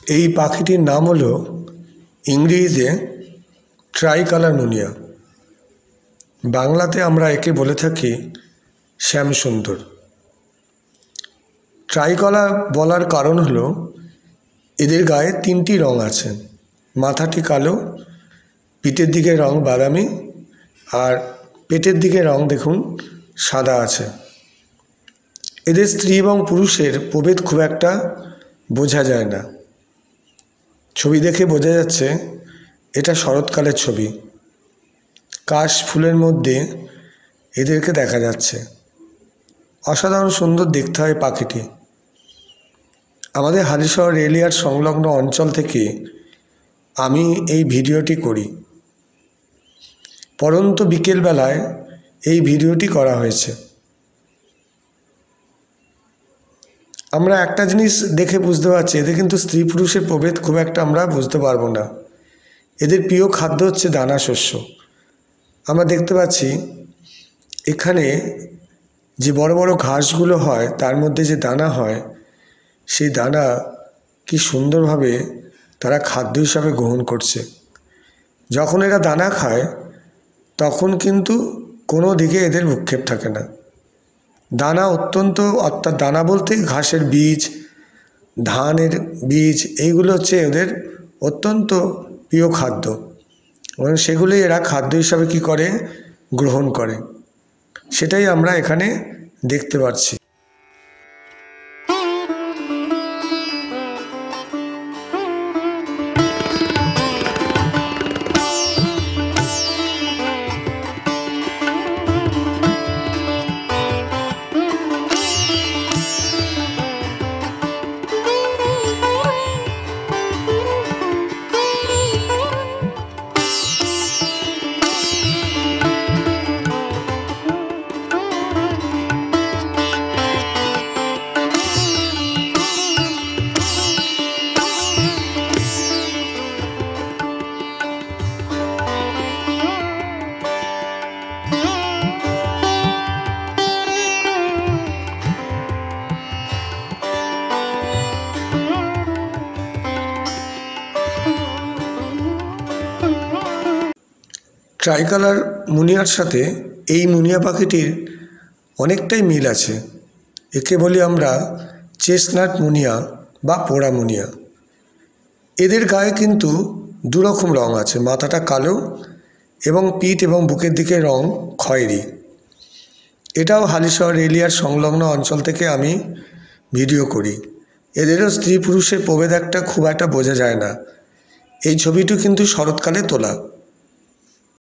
এই পাখিটির নাম হলো ইংরেজিতে ট্রাইকালার মুনিয়া, বাংলাতে আমরা একে বলে থাকি শ্যামসুন্দর। ট্রাইকালার বলার কারণ হলো এদের গায়ে তিনটি রং আছে, মাথাটি কালো, পিঠের দিকে রং বাদামি, আর পেটের দিকে রং দেখুন সাদা আছে। এদের স্ত্রী এবং পুরুষের প্রভেদ খুব একটা বোঝা যায় না। ছবি দেখে বোঝা যাচ্ছে এটা শরৎকালের ছবি। কাশ ফুলের মধ্যে এদেরকে দেখা যাচ্ছে। অসাধারণ সুন্দর দেখতে হয় পাখিটি। আমাদের হালিশহর রেলইয়ার্ড সংলগ্ন অঞ্চল থেকে আমি এই ভিডিওটি করি। পরন্ত বিকেলবেলায় এই ভিডিওটি করা হয়েছে। আমরা একটা জিনিস দেখে বুঝতে পারছি, এদের কিন্তু স্ত্রী পুরুষের প্রভেদ খুব একটা আমরা বুঝতে পারবো না। এদের প্রিয় খাদ্য হচ্ছে দানা শস্য। আমরা দেখতে পাচ্ছি এখানে যে বড় বড় ঘাসগুলো হয় তার মধ্যে যে দানা হয়, সেই দানা কি সুন্দরভাবে তারা খাদ্য হিসাবে গ্রহণ করছে। যখন এরা দানা খায় তখন কিন্তু কোনো দিকে এদের ভ্রূক্ষেপ থাকে না। দানা অর্থাৎ দানা বলতে ঘাসের বীজ, ধানের বীজ, এইগুলো হচ্ছে এদের অত্যন্ত প্রিয় খাদ্য এবং সেগুলোই এরা খাদ্য হিসাবে কি করে, গ্রহণ করে। সেটাই আমরা এখানে দেখতে পাচ্ছি। ট্রাইকালার মুনিয়ার সাথে এই মুনিয়া পাখিটির অনেকটাই মিল আছে। একে বলি আমরা চেস্টনাট মুনিয়া বা পোড়া মুনিয়া। এদের গায়ে কিন্তু দুরকম রং আছে, মাথাটা কালো এবং পিঠ এবং বুকের দিকে রং খয়েরি। এটাও হালিশহর রেলইয়ার্ড সংলগ্ন অঞ্চল থেকে আমি ভিডিও করি। এদেরও স্ত্রী পুরুষের প্রভেদ খুব একটা বোঝা যায় না। এই ছবিটি কিন্তু শরৎকালে তোলা।